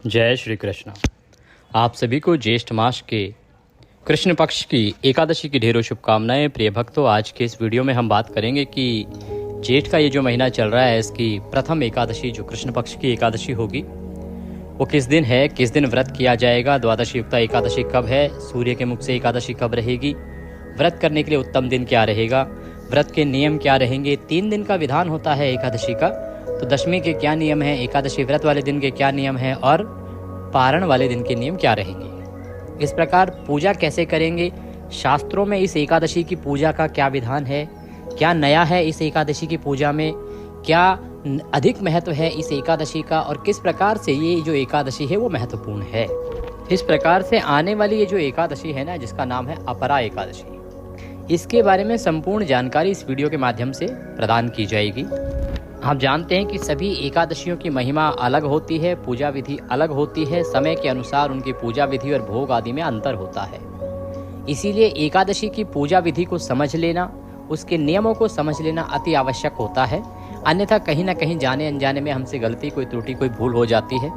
जय श्री कृष्ण। आप सभी को ज्येष्ठ मास के कृष्ण पक्ष की एकादशी की ढेरों शुभकामनाएं। प्रिय भक्तों, आज के इस वीडियो में हम बात करेंगे कि जेठ का ये जो महीना चल रहा है, इसकी प्रथम एकादशी जो कृष्ण पक्ष की एकादशी होगी वो किस दिन है, किस दिन व्रत किया जाएगा, द्वादशी युक्ता एकादशी कब है, सूर्य के मुख से एकादशी कब रहेगी, व्रत करने के लिए उत्तम दिन क्या रहेगा, व्रत के नियम क्या रहेंगे। 3 दिन का विधान होता है एकादशी का, तो दशमी के क्या नियम है, एकादशी व्रत वाले दिन के क्या नियम है और पारण वाले दिन के नियम क्या रहेंगे। इस प्रकार पूजा कैसे करेंगे, शास्त्रों में इस एकादशी की पूजा का क्या विधान है, क्या नया है इस एकादशी की पूजा में, क्या अधिक महत्व है इस एकादशी का और किस प्रकार से ये जो एकादशी है वो महत्वपूर्ण है। इस प्रकार से आने वाली ये जो एकादशी है ना, जिसका नाम है अपरा एकादशी, इसके बारे में संपूर्ण जानकारी इस वीडियो के माध्यम से प्रदान की जाएगी। आप जानते हैं कि सभी एकादशियों की महिमा अलग होती है, पूजा विधि अलग होती है, समय के अनुसार उनकी पूजा विधि और भोग आदि में अंतर होता है। इसीलिए एकादशी की पूजा विधि को समझ लेना, उसके नियमों को समझ लेना अति आवश्यक होता है। अन्यथा कहीं ना कहीं जाने अनजाने में हमसे गलती, कोई त्रुटि, कोई भूल हो जाती है।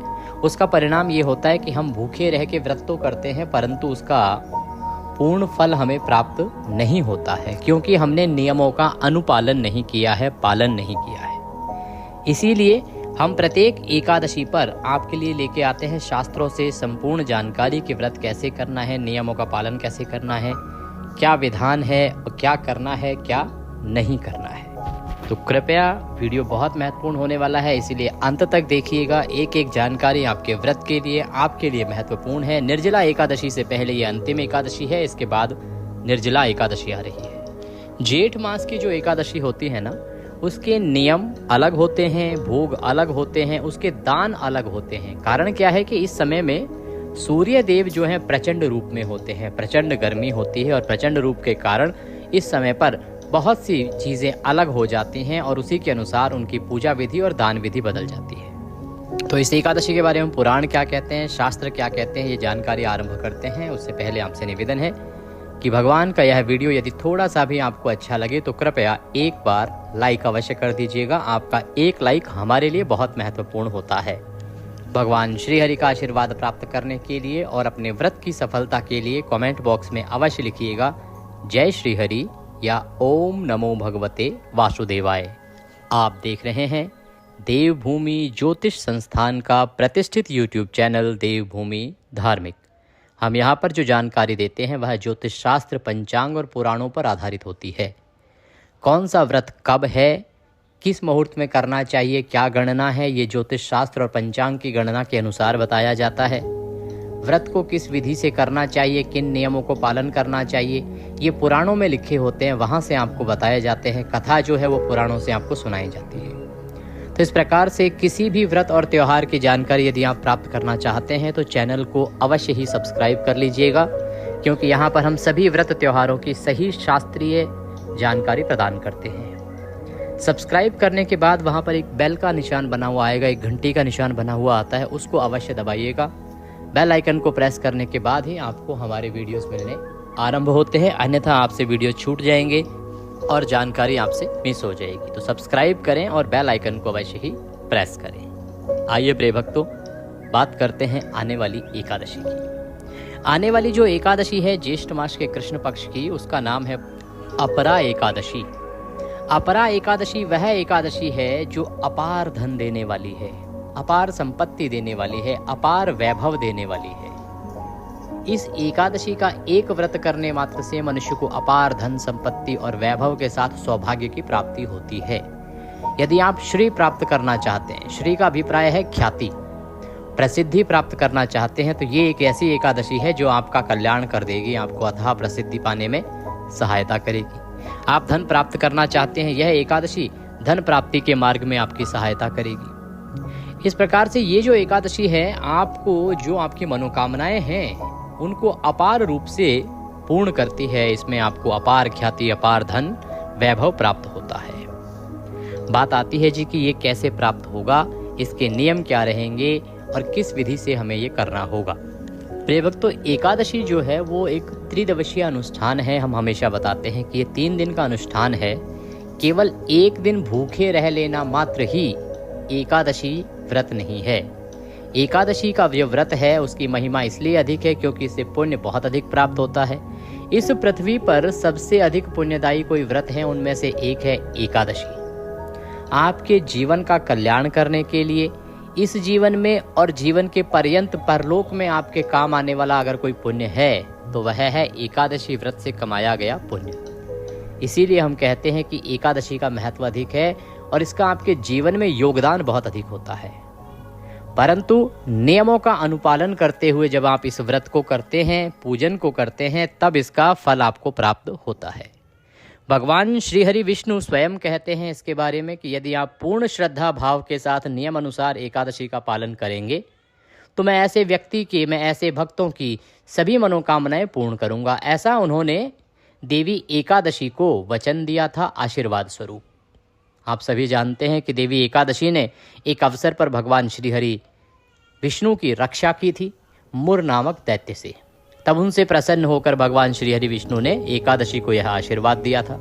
उसका परिणाम ये होता है कि हम भूखे रह के व्रत तो करते हैं परंतु उसका पूर्ण फल हमें प्राप्त नहीं होता है, क्योंकि हमने नियमों का अनुपालन नहीं किया है, पालन नहीं किया है। इसीलिए हम प्रत्येक एकादशी पर आपके लिए लेके आते हैं शास्त्रों से संपूर्ण जानकारी कि व्रत कैसे करना है, नियमों का पालन कैसे करना है, क्या विधान है और क्या करना है, क्या नहीं करना है। तो कृपया वीडियो बहुत महत्वपूर्ण होने वाला है, इसीलिए अंत तक देखिएगा। एक एक जानकारी आपके व्रत के लिए, आपके लिए महत्वपूर्ण है। निर्जला एकादशी से पहले ये अंतिम एकादशी है, इसके बाद निर्जला एकादशी आ रही है। जेठ मास की जो एकादशी होती है ना, उसके नियम अलग होते हैं, भोग अलग होते हैं, उसके दान अलग होते हैं। कारण क्या है कि इस समय में सूर्य देव जो हैं प्रचंड रूप में होते हैं, प्रचंड गर्मी होती है और प्रचंड रूप के कारण इस समय पर बहुत सी चीज़ें अलग हो जाती हैं और उसी के अनुसार उनकी पूजा विधि और दान विधि बदल जाती है। तो इस एकादशी के बारे में पुराण क्या कहते हैं, शास्त्र क्या कहते हैं, ये जानकारी आरंभ करते हैं। उससे पहले आपसे निवेदन है कि भगवान का यह वीडियो यदि थोड़ा सा भी आपको अच्छा लगे तो कृपया एक बार लाइक अवश्य कर दीजिएगा। आपका एक लाइक हमारे लिए बहुत महत्वपूर्ण होता है। भगवान श्री हरि का आशीर्वाद प्राप्त करने के लिए और अपने व्रत की सफलता के लिए कमेंट बॉक्स में अवश्य लिखिएगा जय श्री हरि या ओम नमो भगवते वासुदेवाय। आप देख रहे हैं देवभूमि ज्योतिष संस्थान का प्रतिष्ठित यूट्यूब चैनल देवभूमि धार्मिक। हम यहाँ पर जो जानकारी देते हैं वह ज्योतिष शास्त्र, पंचांग और पुराणों पर आधारित होती है। कौन सा व्रत कब है, किस मुहूर्त में करना चाहिए, क्या गणना है, ये ज्योतिष शास्त्र और पंचांग की गणना के अनुसार बताया जाता है। व्रत को किस विधि से करना चाहिए, किन नियमों को पालन करना चाहिए, ये पुराणों में लिखे होते हैं, वहाँ से आपको बताए जाते हैं। कथा जो है वो पुराणों से आपको सुनाई जाती है। तो इस प्रकार से किसी भी व्रत और त्यौहार की जानकारी यदि आप प्राप्त करना चाहते हैं तो चैनल को अवश्य ही सब्सक्राइब कर लीजिएगा, क्योंकि यहाँ पर हम सभी व्रत त्योहारों की सही शास्त्रीय जानकारी प्रदान करते हैं। सब्सक्राइब करने के बाद वहाँ पर एक बेल का निशान बना हुआ आएगा, एक घंटी का निशान बना हुआ आता है, उसको अवश्य दबाइएगा। बेल आइकन को प्रेस करने के बाद ही आपको हमारे वीडियोस मिलने आरंभ होते हैं, अन्यथा आपसे वीडियो छूट जाएंगे और जानकारी आपसे मिस हो जाएगी। तो सब्सक्राइब करें और बेल आइकन को अवश्य ही प्रेस करें। आइए प्रिय भक्तों, बात करते हैं आने वाली एकादशी की। आने वाली जो एकादशी है ज्येष्ठ मास के कृष्ण पक्ष की, उसका नाम है अपरा एकादशी। अपरा एकादशी वह एकादशी है जो अपार धन देने वाली है, अपार संपत्ति देने वाली है, अपार वैभव देने वाली है। इस एकादशी का एक व्रत करने मात्र से मनुष्य को अपार धन संपत्ति और वैभव के साथ सौभाग्य की प्राप्ति होती है। यदि आप श्री प्राप्त करना चाहते हैं, श्री का अभिप्राय है ख्याति, प्रसिद्धि प्राप्त करना चाहते हैं, तो ये एक ऐसी एकादशी है जो आपका कल्याण कर देगी, आपको अथाह प्रसिद्धि पाने में सहायता करेगी। आप धन प्राप्त करना चाहते हैं, यह एकादशी धन प्राप्ति के मार्ग में आपकी सहायता करेगी। इस प्रकार से ये जो एकादशी है, आपको जो आपकी मनोकामनाएं हैं उनको अपार रूप से पूर्ण करती है। इसमें आपको अपार ख्याति, अपार धन, वैभव प्राप्त होता है। बात आती है जी कि ये कैसे प्राप्त होगा, इसके नियम क्या रहेंगे और किस विधि से हमें ये करना होगा। प्रिय भक्तों, एकादशी जो है वो एक त्रिदिवसीय अनुष्ठान है। हम हमेशा बताते हैं कि ये 3 दिन का अनुष्ठान है। केवल एक दिन भूखे रह लेना मात्र ही एकादशी व्रत नहीं है। एकादशी का जो व्रत है उसकी महिमा इसलिए अधिक है क्योंकि इससे पुण्य बहुत अधिक प्राप्त होता है। इस पृथ्वी पर सबसे अधिक पुण्यदायी कोई व्रत है, उनमें से एक है एकादशी। आपके जीवन का कल्याण करने के लिए इस जीवन में और जीवन के पर्यंत परलोक में आपके काम आने वाला अगर कोई पुण्य है तो वह है एकादशी व्रत से कमाया गया पुण्य। इसीलिए हम कहते हैं कि एकादशी का महत्व अधिक है और इसका आपके जीवन में योगदान बहुत अधिक होता है। परंतु नियमों का अनुपालन करते हुए जब आप इस व्रत को करते हैं, पूजन को करते हैं, तब इसका फल आपको प्राप्त होता है। भगवान श्री हरि विष्णु स्वयं कहते हैं इसके बारे में कि यदि आप पूर्ण श्रद्धा भाव के साथ नियम अनुसार एकादशी का पालन करेंगे तो मैं ऐसे व्यक्ति की, मैं ऐसे भक्तों की सभी मनोकामनाएं पूर्ण करूंगा। ऐसा उन्होंने देवी एकादशी को वचन दिया था आशीर्वाद स्वरूप। आप सभी जानते हैं कि देवी एकादशी ने एक अवसर पर भगवान श्री हरि विष्णु की रक्षा की थी मुर नामक दैत्य से। तब उनसे प्रसन्न होकर भगवान श्री हरि विष्णु ने एकादशी को यह आशीर्वाद दिया था।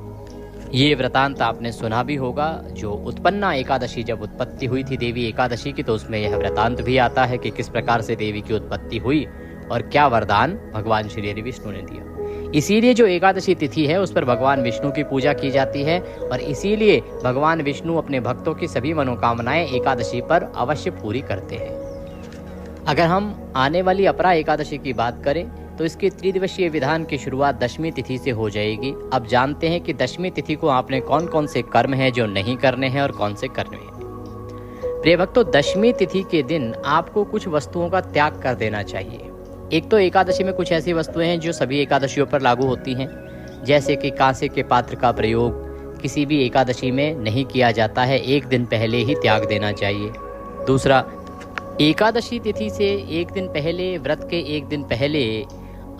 ये वृतांत आपने सुना भी होगा। जो उत्पन्ना एकादशी जब उत्पत्ति हुई थी देवी एकादशी की, तो उसमें यह वृतांत भी आता है कि किस प्रकार से देवी की उत्पत्ति हुई और क्या वरदान भगवान श्री हरि विष्णु ने दिया। इसीलिए जो एकादशी तिथि है उस पर भगवान विष्णु की पूजा की जाती है और इसीलिए भगवान विष्णु अपने भक्तों की सभी मनोकामनाएं एकादशी पर अवश्य पूरी करते हैं। अगर हम आने वाली अपरा एकादशी की बात करें तो इसके त्रिदिवसीय विधान की शुरुआत दशमी तिथि से हो जाएगी। अब जानते हैं कि दशमी तिथि को आपने कौन कौन से कर्म हैं जो नहीं करने हैं और कौन से करने हैं। प्रिय भक्तों, दशमी तिथि के दिन आपको कुछ वस्तुओं का त्याग कर देना चाहिए। एक तो एकादशी में कुछ ऐसी वस्तुएं हैं जो सभी एकादशियों पर लागू होती हैं, जैसे कि कांसे के पात्र का प्रयोग किसी भी एकादशी में नहीं किया जाता है, एक दिन पहले ही त्याग देना चाहिए। दूसरा, एकादशी तिथि से एक दिन पहले, व्रत के एक दिन पहले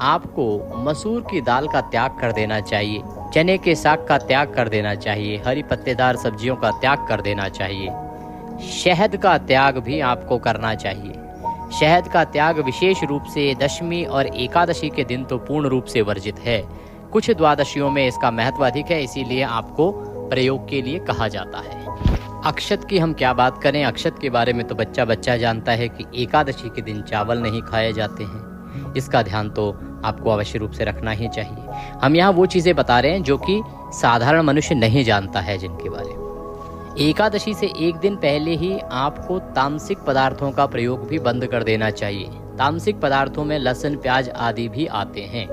आपको मसूर की दाल का त्याग कर देना चाहिए, चने के साग का त्याग कर देना चाहिए, हरी पत्तेदार सब्जियों का त्याग कर देना चाहिए, शहद का त्याग भी आपको करना चाहिए। शहद का त्याग विशेष रूप से दशमी और एकादशी के दिन तो पूर्ण रूप से वर्जित है। कुछ द्वादशियों में इसका महत्व अधिक है, इसीलिए आपको प्रयोग के लिए कहा जाता है। अक्षत की हम क्या बात करें, अक्षत के बारे में तो बच्चा बच्चा जानता है कि एकादशी के दिन चावल नहीं खाए जाते हैं। इसका ध्यान तो आपको अवश्य रूप से रखना ही चाहिए। हम यहाँ वो चीज़ें बता रहे हैं जो कि साधारण मनुष्य नहीं जानता है, जिनके बारे में। एकादशी से एक दिन पहले ही आपको तामसिक पदार्थों का प्रयोग भी बंद कर देना चाहिए। तामसिक पदार्थों में लहसुन, प्याज आदि भी आते हैं।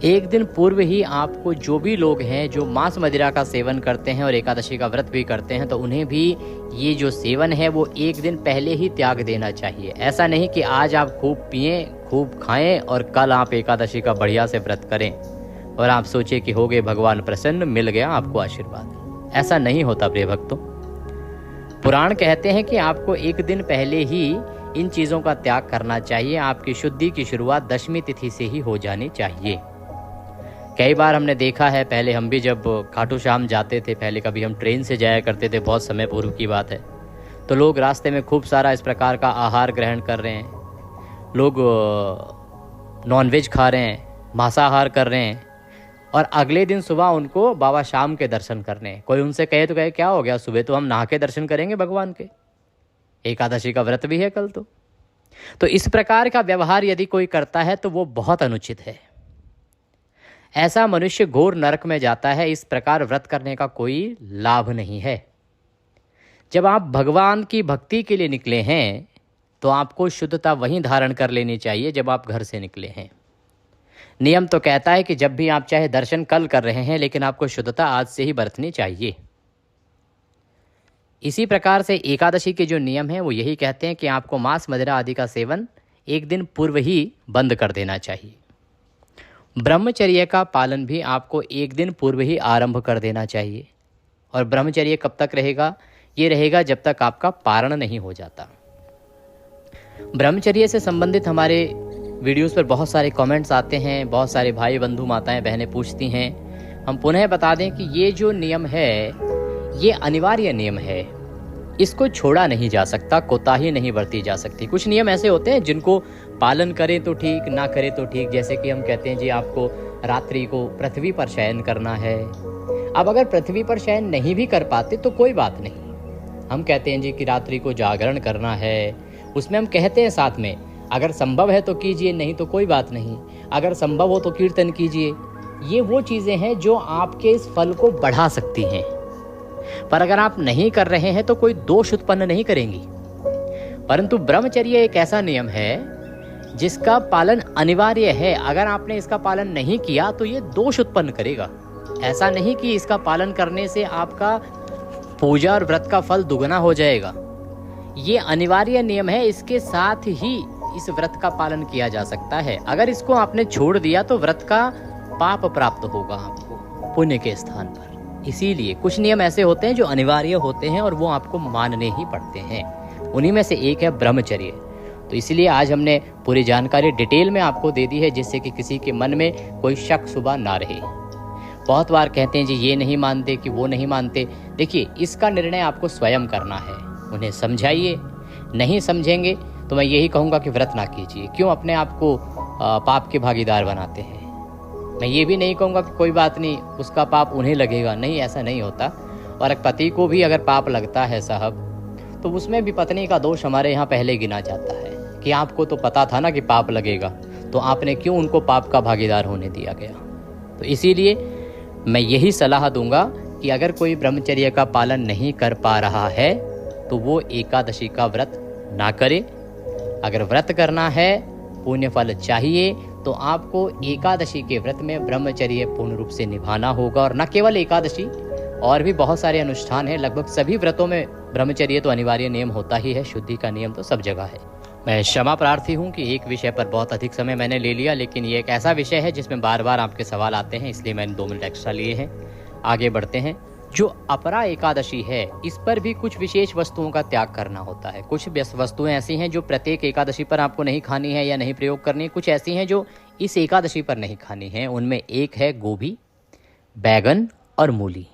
एक दिन पूर्व ही आपको, जो भी लोग हैं जो मांस मदिरा का सेवन करते हैं और एकादशी का व्रत भी करते हैं, तो उन्हें भी ये जो सेवन है वो एक दिन पहले ही त्याग देना चाहिए। ऐसा नहीं कि आज आप खूब पिएं, खूब खाएं और कल आप एकादशी का बढ़िया से व्रत करें और आप सोचे कि हो गए भगवान प्रसन्न, मिल गया आपको आशीर्वाद। ऐसा नहीं होता प्रिय भक्तों। पुराण कहते हैं कि आपको एक दिन पहले ही इन चीज़ों का त्याग करना चाहिए। आपकी शुद्धि की शुरुआत दशमी तिथि से ही हो जानी चाहिए। कई बार हमने देखा है, पहले हम भी जब खाटू श्याम जाते थे, पहले कभी हम ट्रेन से जाया करते थे, बहुत समय पूर्व की बात है, तो लोग रास्ते में खूब सारा इस प्रकार का आहार ग्रहण कर रहे हैं। लोग नॉनवेज खा रहे हैं, मांसाहार कर रहे हैं और अगले दिन सुबह उनको बाबा शाम के दर्शन करने हैं। कोई उनसे कहे तो कहे क्या हो गया, सुबह तो हम नहा के दर्शन करेंगे भगवान के, एकादशी का व्रत भी है कल तो इस प्रकार का व्यवहार यदि कोई करता है तो वो बहुत अनुचित है। ऐसा मनुष्य घोर नरक में जाता है। इस प्रकार व्रत करने का कोई लाभ नहीं है। जब आप भगवान की भक्ति के लिए निकले हैं तो आपको शुद्धता वहीं धारण कर लेनी चाहिए जब आप घर से निकले हैं। नियम तो कहता है कि जब भी आप चाहे दर्शन कल कर रहे हैं, लेकिन आपको शुद्धता आज से ही बरतनी चाहिए। इसी प्रकार से एकादशी के जो नियम हैं वो यही कहते हैं कि आपको मांस मदिरा आदि का सेवन एक दिन पूर्व ही बंद कर देना चाहिए। ब्रह्मचर्य का पालन भी आपको एक दिन पूर्व ही आरंभ कर देना चाहिए। और ब्रह्मचर्य कब तक रहेगा? ये रहेगा जब तक आपका पारण नहीं हो जाता। ब्रह्मचर्य से संबंधित हमारे वीडियोस पर बहुत सारे कमेंट्स आते हैं, बहुत सारे भाई बंधु माताएं बहनें पूछती हैं। हम पुनः बता दें कि ये जो नियम है ये अनिवार्य नियम है, इसको छोड़ा नहीं जा सकता, कोताही नहीं बरती जा सकती। कुछ नियम ऐसे होते हैं जिनको पालन करें तो ठीक, ना करें तो ठीक। जैसे कि हम कहते हैं जी आपको रात्रि को पृथ्वी पर शयन करना है। अब अगर पृथ्वी पर शयन नहीं भी कर पाते तो कोई बात नहीं, हम कहते हैं जी कि रात्रि को जागरण करना है, उसमें हम कहते हैं साथ में, अगर संभव है तो कीजिए, नहीं तो कोई बात नहीं, अगर संभव हो तो कीर्तन कीजिए। ये वो चीज़ें हैं जो आपके इस फल को बढ़ा सकती हैं, पर अगर आप नहीं कर रहे हैं तो कोई दोष उत्पन्न नहीं करेंगी। परंतु ब्रह्मचर्य एक ऐसा नियम है जिसका पालन अनिवार्य है। अगर आपने इसका पालन नहीं किया तो ये दोष उत्पन्न करेगा। ऐसा नहीं कि इसका पालन करने से आपका पूजा और व्रत का फल दुगना हो जाएगा। ये अनिवार्य नियम है, इसके साथ ही इस व्रत का पालन किया जा सकता है। अगर इसको आपने छोड़ दिया तो व्रत का पाप प्राप्त होगा आपको पुण्य के स्थान पर। इसीलिए कुछ नियम ऐसे होते हैं जो अनिवार्य होते हैं और वो आपको मानने ही पड़ते हैं। उन्हीं में से एक है ब्रह्मचर्य। तो इसलिए आज हमने पूरी जानकारी डिटेल में आपको दे दी है, जिससे कि किसी के मन में कोई शक शुबा ना रहे। बहुत बार कहते हैं जी ये नहीं मानते कि वो नहीं मानते। देखिए, इसका निर्णय आपको स्वयं करना है। उन्हें समझाइए, नहीं समझेंगे तो मैं यही कहूँगा कि व्रत ना कीजिए। क्यों अपने आप को पाप के भागीदार बनाते हैं? मैं ये भी नहीं कहूँगा कि कोई बात नहीं, उसका पाप उन्हें लगेगा। नहीं, ऐसा नहीं होता। और एक पति को भी अगर पाप लगता है साहब, तो उसमें भी पत्नी का दोष हमारे यहाँ पहले गिना जाता है कि आपको तो पता था ना कि पाप लगेगा, तो आपने क्यों उनको पाप का भागीदार होने दिया गया। तो इसीलिए मैं यही सलाह दूंगा कि अगर कोई ब्रह्मचर्य का पालन नहीं कर पा रहा है तो वो एकादशी का व्रत ना करे। अगर व्रत करना है, पुण्य फल चाहिए, तो आपको एकादशी के व्रत में ब्रह्मचर्य पूर्ण रूप से निभाना होगा। और न केवल एकादशी, और भी बहुत सारे अनुष्ठान हैं। लगभग सभी व्रतों में ब्रह्मचर्य तो अनिवार्य नियम होता ही है। शुद्धि का नियम तो सब जगह है। मैं क्षमा प्रार्थी हूँ कि एक विषय पर बहुत अधिक समय मैंने ले लिया, लेकिन ये एक ऐसा विषय है जिसमें बार बार आपके सवाल आते हैं, इसलिए मैंने 2 मिनट एक्स्ट्रा लिए हैं। आगे बढ़ते हैं। जो अपरा एकादशी है, इस पर भी कुछ विशेष वस्तुओं का त्याग करना होता है। कुछ वस्तुएं ऐसी हैं जो प्रत्येक एकादशी पर आपको नहीं खानी है या नहीं प्रयोग करनी है। कुछ ऐसी हैं जो इस एकादशी पर नहीं खानी है। उनमें एक है गोभी, बैगन और मूली।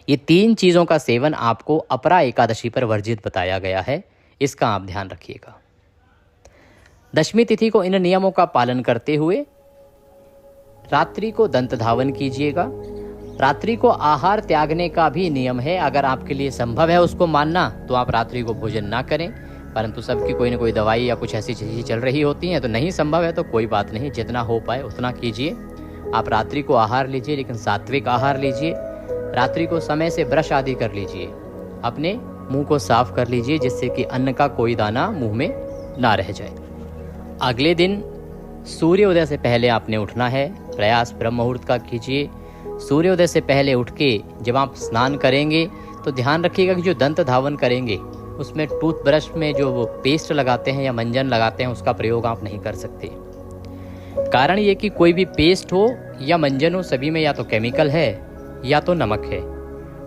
ये 3 चीज़ों का सेवन आपको अपरा एकादशी पर वर्जित बताया गया है। इसका आप ध्यान रखिएगा। दशमी तिथि को इन नियमों का पालन करते हुए रात्रि को दंत धावन कीजिएगा। रात्रि को आहार त्यागने का भी नियम है। अगर आपके लिए संभव है उसको मानना, तो आप रात्रि को भोजन ना करें। परंतु सबकी कोई ना कोई दवाई या कुछ ऐसी चीज़ें चल रही होती हैं, तो नहीं संभव है तो कोई बात नहीं, जितना हो पाए उतना कीजिए। आप रात्रि को आहार लीजिए, लेकिन सात्विक आहार लीजिए। रात्रि को समय से ब्रश आदि कर लीजिए। अपने मुंह को साफ कर लीजिए, जिससे कि अन्न का कोई दाना मुंह में ना रह जाए। अगले दिन सूर्योदय से पहले आपने उठना है। प्रयास ब्रह्म मुहूर्त का कीजिए। सूर्योदय से पहले उठ के जब आप स्नान करेंगे तो ध्यान रखिएगा कि जो दंत धावन करेंगे उसमें टूथब्रश में जो वो पेस्ट लगाते हैं या मंजन लगाते हैं, उसका प्रयोग आप नहीं कर सकते। कारण ये कि कोई भी पेस्ट हो या मंजन हो, सभी में या तो केमिकल है या तो नमक है,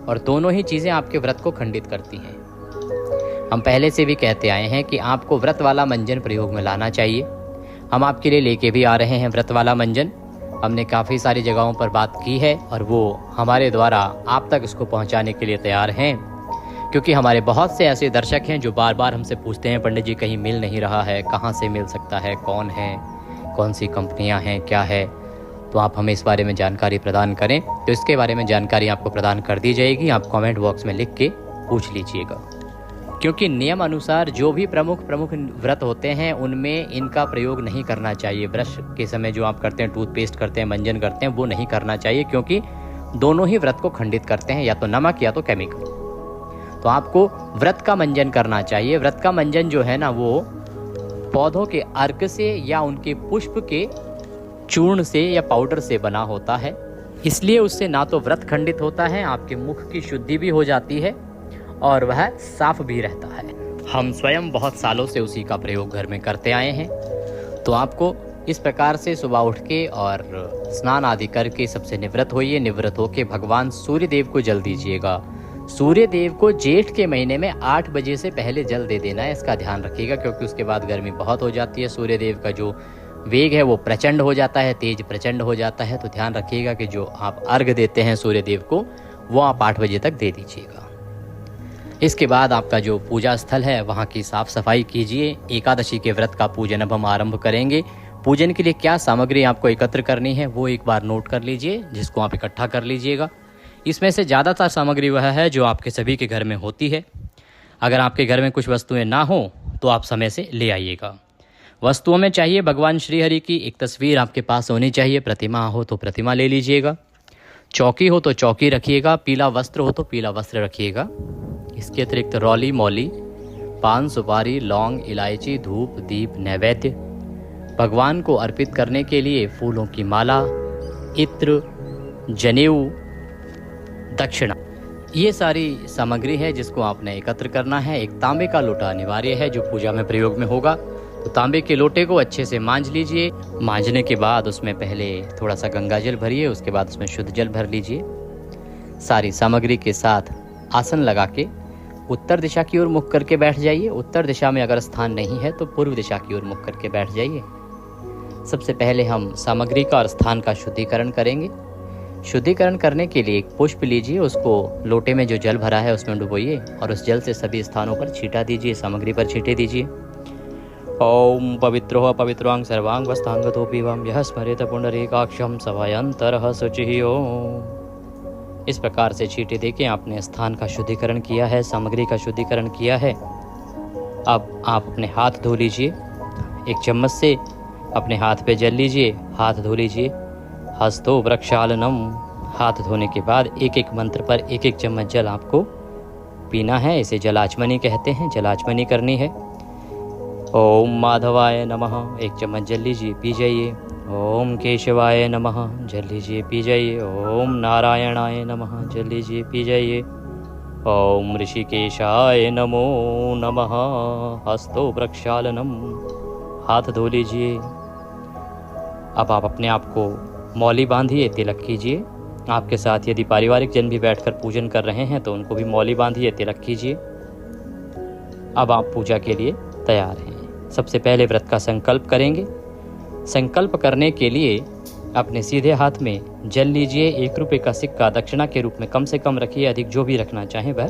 और दोनों ही चीज़ें आपके व्रत को खंडित करती हैं। हम पहले से भी कहते आए हैं कि आपको व्रत वाला मंजन प्रयोग में लाना चाहिए। हम आपके लिए लेके भी आ रहे हैं व्रत वाला मंजन। हमने काफ़ी सारी जगहों पर बात की है और वो हमारे द्वारा आप तक इसको पहुंचाने के लिए तैयार हैं, क्योंकि हमारे बहुत से ऐसे दर्शक हैं जो बार बार हमसे पूछते हैं, पंडित जी कहीं मिल नहीं रहा है, कहाँ से मिल सकता है, कौन है, कौन सी कंपनियाँ हैं, क्या है। तो आप हमें इस बारे में जानकारी प्रदान करें। तो इसके बारे में जानकारी आपको प्रदान कर दी जाएगी। आप कमेंट बॉक्स में लिख के पूछ लीजिएगा, क्योंकि नियम अनुसार जो भी प्रमुख व्रत होते हैं उनमें इनका प्रयोग नहीं करना चाहिए। ब्रश के समय जो आप करते हैं, टूथपेस्ट करते हैं, मंजन करते हैं, वो नहीं करना चाहिए, क्योंकि दोनों ही व्रत को खंडित करते हैं, या तो नमक या तो केमिकल। तो आपको व्रत का मंजन करना चाहिए। व्रत का मंजन जो है ना, वो पौधों के अर्क से या उनके पुष्प के चूर्ण से या पाउडर से बना होता है। इसलिए उससे ना तो व्रत खंडित होता है, आपके मुख की शुद्धि भी हो जाती है और वह साफ भी रहता है। हम स्वयं बहुत सालों से उसी का प्रयोग घर में करते आए हैं। तो आपको इस प्रकार से सुबह उठ के और स्नान आदि करके सबसे निवृत्त होइए। निवृत्त होके भगवान सूर्य देव को जल दीजिएगा। सूर्य देव को जेठ के महीने में 8 बजे से पहले जल दे देना है, इसका ध्यान रखिएगा, क्योंकि उसके बाद गर्मी बहुत हो जाती है। सूर्य देव का जो वेग है वो प्रचंड हो जाता है, तेज प्रचंड हो जाता है। तो ध्यान रखिएगा कि जो आप अर्घ देते हैं सूर्य देव को, वो आप 8 बजे तक दे दीजिएगा। इसके बाद आपका जो पूजा स्थल है वहाँ की साफ सफाई कीजिए। एकादशी के व्रत का पूजन अब हम आरंभ करेंगे। पूजन के लिए क्या सामग्री आपको एकत्र करनी है वो एक बार नोट कर लीजिए, जिसको आप इकट्ठा कर लीजिएगा। इसमें से ज़्यादातर सामग्री वह है जो आपके सभी के घर में होती है। अगर आपके घर में कुछ वस्तुएं ना हो तो आप समय से ले आइएगा। वस्तुओं में चाहिए भगवान श्री हरि की एक तस्वीर आपके पास होनी चाहिए, प्रतिमा हो तो प्रतिमा ले लीजिएगा, चौकी हो तो चौकी रखिएगा, पीला वस्त्र हो तो पीला वस्त्र रखिएगा। इसके अतिरिक्त रौली मौली, पान सुपारी, लौंग, इलायची, धूप, दीप, नैवेद्य, भगवान को अर्पित करने के लिए फूलों की माला, इत्र, जनेऊ, दक्षिणा, ये सारी सामग्री है जिसको आपने एकत्र करना है। एक तांबे का लोटा अनिवार्य है जो पूजा में प्रयोग में होगा। तो तांबे के लोटे को अच्छे से मांज लीजिए। मांजने के बाद उसमें पहले थोड़ा सा गंगा जल भरिए, उसके बाद उसमें शुद्ध जल भर लीजिए। सारी सामग्री के साथ आसन लगा के उत्तर दिशा की ओर मुख करके बैठ जाइए। उत्तर दिशा में अगर स्थान नहीं है तो पूर्व दिशा की ओर मुख करके बैठ जाइए। सबसे पहले हम सामग्री का और स्थान का शुद्धिकरण करेंगे। शुद्धिकरण करने के लिए एक पुष्प लीजिए, उसको लोटे में जो जल भरा है उसमें डुबोइए और उस जल से सभी स्थानों पर छींटा दीजिए, सामग्री पर छींटे दीजिए। ओम पवित्रो पवित्रांग सर्वांग वस्तांगतोपिवम यह स्मरेत पुंडरीकाक्षम सभायंतरः शुचिः ओम। इस प्रकार से छींटे देके आपने स्थान का शुद्धिकरण किया है, सामग्री का शुद्धिकरण किया है। अब आप अपने हाथ धो लीजिए। एक चम्मच से अपने हाथ पे जल लीजिए, हाथ धो लीजिए। हस्तो वृक्षालनम। हाथ धोने के बाद एक एक मंत्र पर एक एक चम्मच जल आपको पीना है। इसे जलाचमनी कहते हैं, जलाचमनी करनी है। ओम माधवाय नमः, एक चम्मच जल लीजिए, पी जाइए। ओम केशवाय नमः, जल लीजिए, पी जाइए। ओम नारायणाय नमः, जल लीजिए, पी जाइए। ओम ऋषिकेशाय नमो नमः। हस्तो वृक्षालनम। हाथ धो लीजिए। अब आप अपने आप को मौली बांधिए, तिलक कीजिए। आपके साथ यदि पारिवारिक जन भी बैठकर पूजन कर रहे हैं तो उनको भी मौली बांधिए, तिलक कीजिए। अब आप पूजा के लिए तैयार हैं। सबसे पहले व्रत का संकल्प करेंगे। संकल्प करने के लिए अपने सीधे हाथ में जल लीजिए। 1 रुपये का सिक्का दक्षिणा के रूप में कम से कम रखिए, अधिक जो भी रखना चाहें वह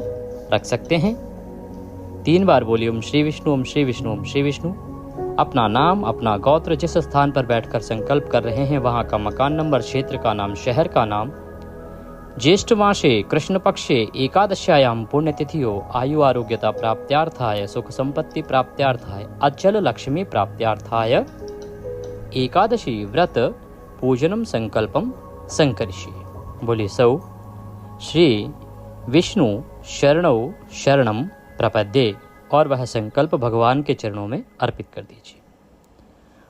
रख सकते हैं। 3 बार बोलिए ओम श्री विष्णु, ओम श्री विष्णु, ओम श्री विष्णु। अपना नाम, अपना गोत्र, जिस स्थान पर बैठकर संकल्प कर रहे हैं वहां का मकान नंबर, क्षेत्र का नाम, शहर का नाम, ज्येष्ठ मासे कृष्ण पक्षे एकादश्यायाम पुण्यतिथियो आयु आरोग्यता प्राप्त्यार्थाय सुख संपत्ति प्राप्त्यार्थाय अचल लक्ष्मी प्राप्त्यार्थाय एकादशी व्रत पूजनम संकल्पम संकरिष्ये। बोले सौ श्री विष्णु शरणौ शरणम प्रपद्ये, और वह संकल्प भगवान के चरणों में अर्पित कर दीजिए।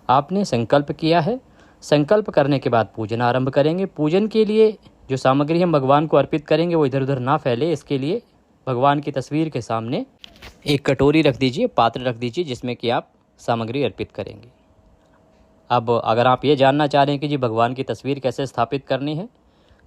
आपने संकल्प किया है। संकल्प करने के बाद पूजन आरंभ करेंगे। पूजन के लिए जो सामग्री हम भगवान को अर्पित करेंगे वो इधर उधर ना फैले, इसके लिए भगवान की तस्वीर के सामने एक कटोरी रख दीजिए, पात्र रख दीजिए जिसमें कि आप सामग्री अर्पित करेंगे। अब अगर आप ये जानना चाह रहे हैं कि जी भगवान की तस्वीर कैसे स्थापित करनी है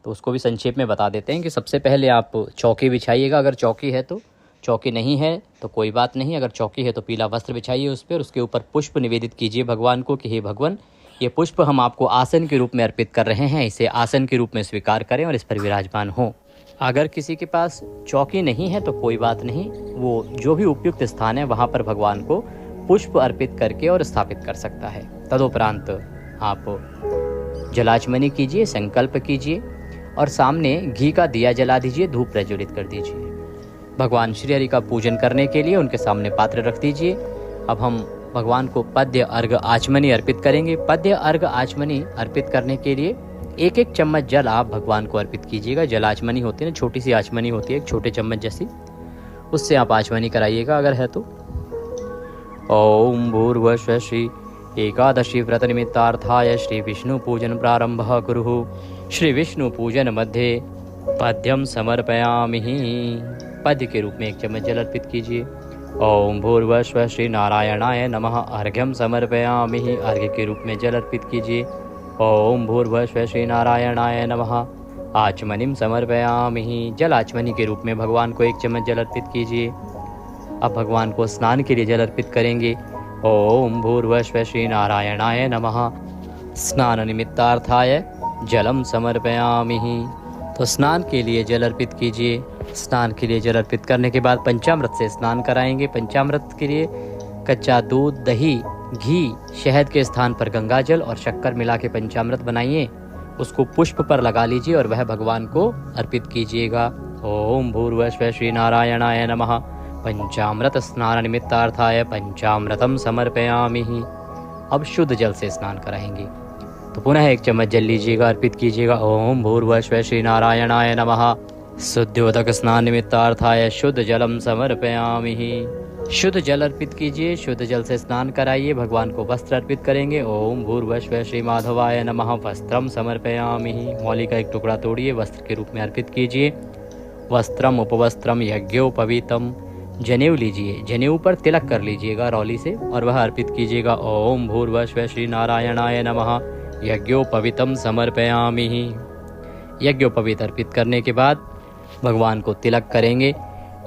तो उसको भी संक्षेप में बता देते हैं कि सबसे पहले आप चौकी बिछाइएगा। अगर चौकी है तो, चौकी नहीं है तो कोई बात नहीं। अगर चौकी है तो पीला वस्त्र बिछाइए उस पर, उसके ऊपर पुष्प निवेदित कीजिए भगवान को कि हे भगवान, ये पुष्प हम आपको आसन के रूप में अर्पित कर रहे हैं, इसे आसन के रूप में स्वीकार करें और इस पर विराजमान हो। अगर किसी के पास चौकी नहीं है तो कोई बात नहीं, वो जो भी उपयुक्त स्थान है वहाँ पर भगवान को पुष्प अर्पित करके और स्थापित कर सकता है। तदुपरांत आप जलाचमनी कीजिए, संकल्प कीजिए और सामने घी का दिया जला दीजिए, धूप प्रज्वलित कर दीजिए। भगवान श्री हरि का पूजन करने के लिए उनके सामने पात्र रख दीजिए। अब हम भगवान को पद्य अर्घ आचमनी अर्पित करेंगे। पद्य अर्घ आचमनी अर्पित करने के लिए 1-1 चम्मच जल आप भगवान को अर्पित कीजिएगा। जल आचमनी होती है ना, छोटी सी आचमनी होती है, एक छोटे चम्मच जैसी, उससे आप आचमनी कराइएगा अगर है तो। ओम भूर्भुवः श्री एकादशी व्रत निमित्तार्थाय श्री विष्णु पूजन प्रारंभः कुरु। श्री विष्णु पूजन मध्ये पद्यम समर्पयामि। पद्य के रूप में 1 चम्मच जल अर्पित कीजिए। ओम भूर्भुवः श्री नारायणाय नमः अर्घ्यम समर्पयामि। अर्घ्य के रूप में जल अर्पित कीजिए। ओम भूर्भुवः श्री नारायणाय नमः आचमनीम समर्पयामि। जल आचमनी के रूप में भगवान को 1 चम्मच जल अर्पित कीजिए। अब भगवान को स्नान के लिए जल अर्पित करेंगे। ओम भूर्भुवः श्री नारायणाय नमः स्नान निमित्तार्थाय जलम समर्पयामि। तो स्नान के लिए जल अर्पित कीजिए। स्नान के लिए जल अर्पित करने के बाद पंचामृत से स्नान कराएंगे। पंचामृत के लिए कच्चा दूध, दही, घी, शहद के स्थान पर गंगा जल और शक्कर मिला के पंचामृत बनाइए, उसको पुष्प पर लगा लीजिए और वह भगवान को अर्पित कीजिएगा। ओम भूर्भुवः श्री नारायणाय नमः। पंचामृत स्नान निमित्तार्थाय पंचामृतम समर्पयामि। अब शुद्ध जल से स्नान कराएंगे। तो पुनः 1 चम्मच जल लीजिएगा, अर्पित कीजिएगा। ओम भूर्भुवः श्री नारायणाय नमः। शुद्धोदक स्नान निमित्तार्थाय शुद्ध जलम समर्पयामि। शुद्ध जल अर्पित कीजिए, शुद्ध जल से स्नान कराइए। भगवान को वस्त्र अर्पित करेंगे। ओम भूर्भुवः श्री माधवाय नमः। वस्त्रम समर्पयामि। मौली का एक टुकड़ा तोड़िए, वस्त्र के रूप में अर्पित कीजिए। वस्त्रम उपवस्त्रम यज्ञोपवीतम। जनेऊ लीजिए, जनेऊ पर तिलक कर लीजिएगा रौली से और वह अर्पित कीजिएगा। ओम भूर्भुवः श्री नारायणाय नमः। यज्ञोपवीतम समर्पयामि। यज्ञोपवीत अर्पित करने के बाद भगवान को तिलक करेंगे।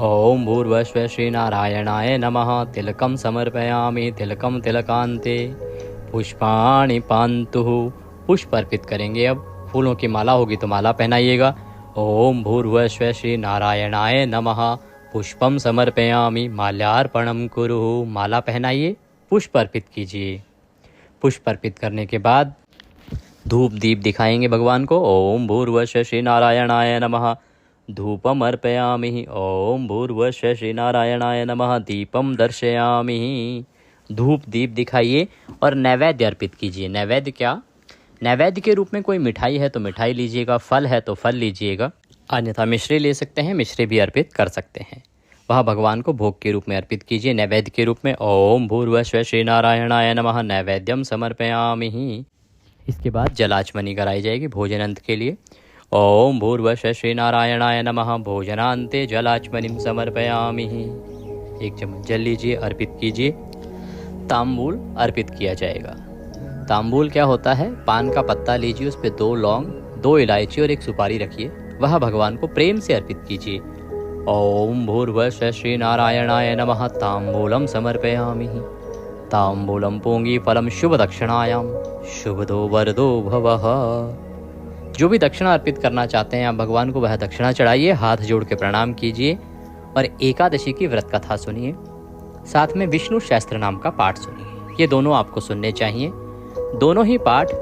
ओम भूर्भुवः श्री नारायणाय नमः। तिलकम समर्पयामि। तिलकम तिलकान्ते पुष्पाणि पान्तु। पुष्प अर्पित करेंगे। अब फूलों की माला होगी तो माला पहनाइएगा। ओम भूर्भुवः श्री नारायणाय नमः। पुष्पम समर्पयामि। माल्यार्पणम कुरु। माला पहनाइए, पुष्प अर्पित कीजिए। पुष्प अर्पित करने के बाद धूप दीप दिखाएंगे भगवान को। ओम भूर्भुवः श्री नारायणाय नमः। धूपम अर्पयामि। ओम भूर्भुवः श्री नारायणाय नमः। दीपम दर्शयामि। धूप दीप दिखाइए और नैवेद्य अर्पित कीजिए। नैवेद्य क्या? नैवेद्य के रूप में कोई मिठाई है तो मिठाई लीजिएगा, फल है तो फल लीजिएगा, अन्यथा मिश्री ले सकते हैं, मिश्री भी अर्पित कर सकते हैं। वह भगवान को भोग के रूप में अर्पित कीजिए, नैवेद्य के रूप में। ओम भूर्भुवः श्री नारायणाय नमः। नैवेद्यम समर्पयामि। इसके बाद जलाचमनी कराई जाएगी भोजनांत के लिए। ओम भूर्भुवः श्री नारायणाय नमः। भोजनान्ते जलाचमनिम समर्पयामि। 1 चम्मच जल लीजिए, अर्पित कीजिए। तांबूल अर्पित किया जाएगा। तांबूल क्या होता है? पान का पत्ता लीजिए, उस पर 2 लौंग, 2 इलायची और 1 सुपारी रखिए। वह भगवान को प्रेम से अर्पित कीजिए। ओम भूर्भुवः श्री नारायणाय नमः। तांबूलम समर्पयामि। तांबूलम पोंगी फलम शुभ दक्षिणायाम। शुभदो वरदो भवः। जो भी दक्षिणा अर्पित करना चाहते हैं आप भगवान को, वह दक्षिणा चढ़ाइए, हाथ जोड़ के प्रणाम कीजिए और एकादशी की व्रत कथा सुनिए। साथ में विष्णु सहस्त्र नाम का पाठ सुनिए। ये दोनों आपको सुनने चाहिए। दोनों ही पाठ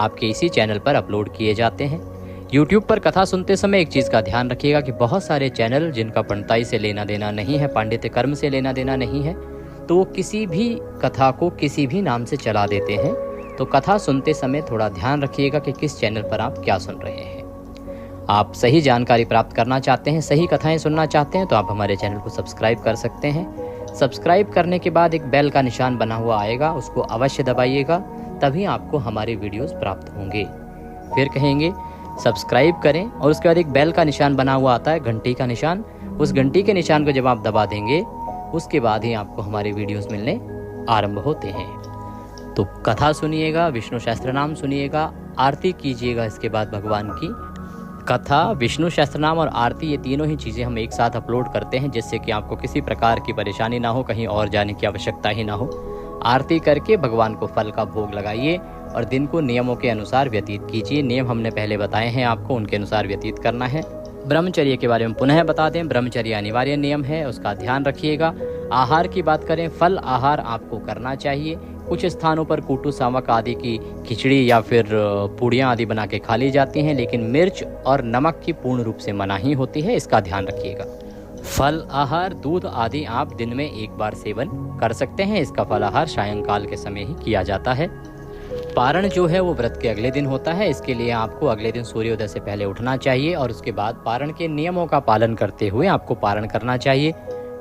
आपके इसी चैनल पर अपलोड किए जाते हैं। YouTube पर कथा सुनते समय एक चीज़ का ध्यान रखिएगा कि बहुत सारे चैनल जिनका पंडिताई से लेना देना नहीं है, पांडित्य कर्म से लेना देना नहीं है, तो वो किसी भी कथा को किसी भी नाम से चला देते हैं। तो कथा सुनते समय थोड़ा ध्यान रखिएगा कि किस चैनल पर आप क्या सुन रहे हैं। आप सही जानकारी प्राप्त करना चाहते हैं, सही कथाएं सुनना चाहते हैं तो आप हमारे चैनल को सब्सक्राइब कर सकते हैं। सब्सक्राइब करने के बाद एक बेल का निशान बना हुआ आएगा, उसको अवश्य दबाइएगा, तभी आपको हमारे वीडियोस प्राप्त होंगे। फिर कहेंगे सब्सक्राइब करें और उसके बाद एक बेल का निशान बना हुआ आता है, घंटी का निशान। उस घंटी के निशान को जब आप दबा देंगे उसके बाद ही आपको हमारे वीडियोस मिलने आरंभ होते हैं। तो कथा सुनिएगा, विष्णु सहस्त्र नाम सुनिएगा, आरती कीजिएगा। इसके बाद भगवान की कथा, विष्णु सहस्त्र नाम और आरती, ये तीनों ही चीज़ें हम एक साथ अपलोड करते हैं, जिससे कि आपको किसी प्रकार की परेशानी ना हो, कहीं और जाने की आवश्यकता ही ना हो। आरती करके भगवान को फल का भोग लगाइए और दिन को नियमों के अनुसार व्यतीत कीजिए। नियम हमने पहले बताए हैं आपको, उनके अनुसार व्यतीत करना है। ब्रह्मचर्य के बारे में पुनः बता दें, ब्रह्मचर्य अनिवार्य नियम है, उसका ध्यान रखिएगा। आहार की बात करें, फल आहार आपको करना चाहिए। कुछ स्थानों पर कूटू सावक आदि की खिचड़ी या फिर पूड़ियाँ आदि बना के खा ली जाती हैं, लेकिन मिर्च और नमक की पूर्ण रूप से मनाही होती है, इसका ध्यान रखिएगा। फल आहार, दूध आदि आप दिन में एक बार सेवन कर सकते हैं। इसका फल आहार सायंकाल के समय ही किया जाता है। पारण जो है वो व्रत के अगले दिन होता है। इसके लिए आपको अगले दिन सूर्योदय से पहले उठना चाहिए और उसके बाद पारण के नियमों का पालन करते हुए आपको पारण करना चाहिए।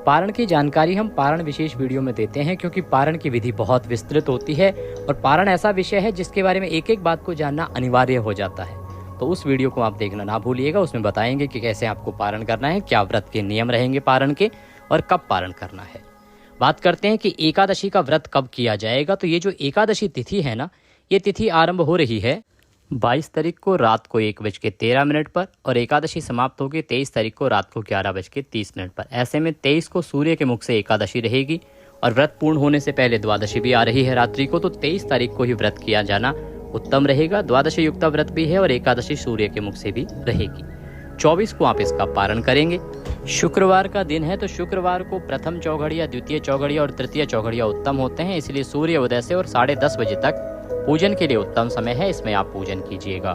पारण की जानकारी हम पारण विशेष वीडियो में देते हैं, क्योंकि पारण की विधि बहुत विस्तृत होती है और पारण ऐसा विषय है जिसके बारे में एक एक बात को जानना अनिवार्य हो जाता है। तो उस वीडियो को आप देखना ना भूलिएगा, उसमें बताएंगे कि कैसे आपको पारण करना है, क्या व्रत के नियम रहेंगे पारण के और कब पारण करना है। बात करते हैं कि एकादशी का व्रत कब किया जाएगा। तो ये जो एकादशी तिथि है ना, ये तिथि आरंभ हो रही है 22 तारीख को रात को 1:13 पर और एकादशी समाप्त होगी 23 तारीख को रात को 11:30 पर। ऐसे में 23 को सूर्य के मुख से एकादशी रहेगी और व्रत पूर्ण होने से पहले द्वादशी भी आ रही है रात्रि को, तो 23 तारीख को ही व्रत किया जाना उत्तम रहेगा। द्वादशी युक्त व्रत भी है और एकादशी सूर्य के मुख से भी रहेगी। 24 को आप इसका पारण करेंगे। शुक्रवार का दिन है, तो शुक्रवार को प्रथम चौघड़िया, द्वितीय चौघड़िया और तृतीय चौघड़िया उत्तम होते हैं, इसलिए सूर्य उदय से और 10:30 बजे तक पूजन के लिए उत्तम समय है, इसमें आप पूजन कीजिएगा।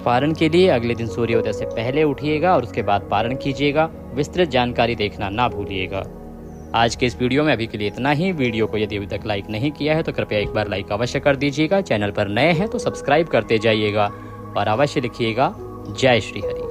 पारण के लिए अगले दिन सूर्योदय से पहले उठिएगा और उसके बाद पारण कीजिएगा। विस्तृत जानकारी देखना ना भूलिएगा। आज के इस वीडियो में अभी के लिए इतना ही। वीडियो को यदि अभी तक लाइक नहीं किया है तो कृपया एक बार लाइक अवश्य कर दीजिएगा। चैनल पर नए हैं तो सब्सक्राइब करते जाइएगा और अवश्य लिखिएगा जय श्री हरि।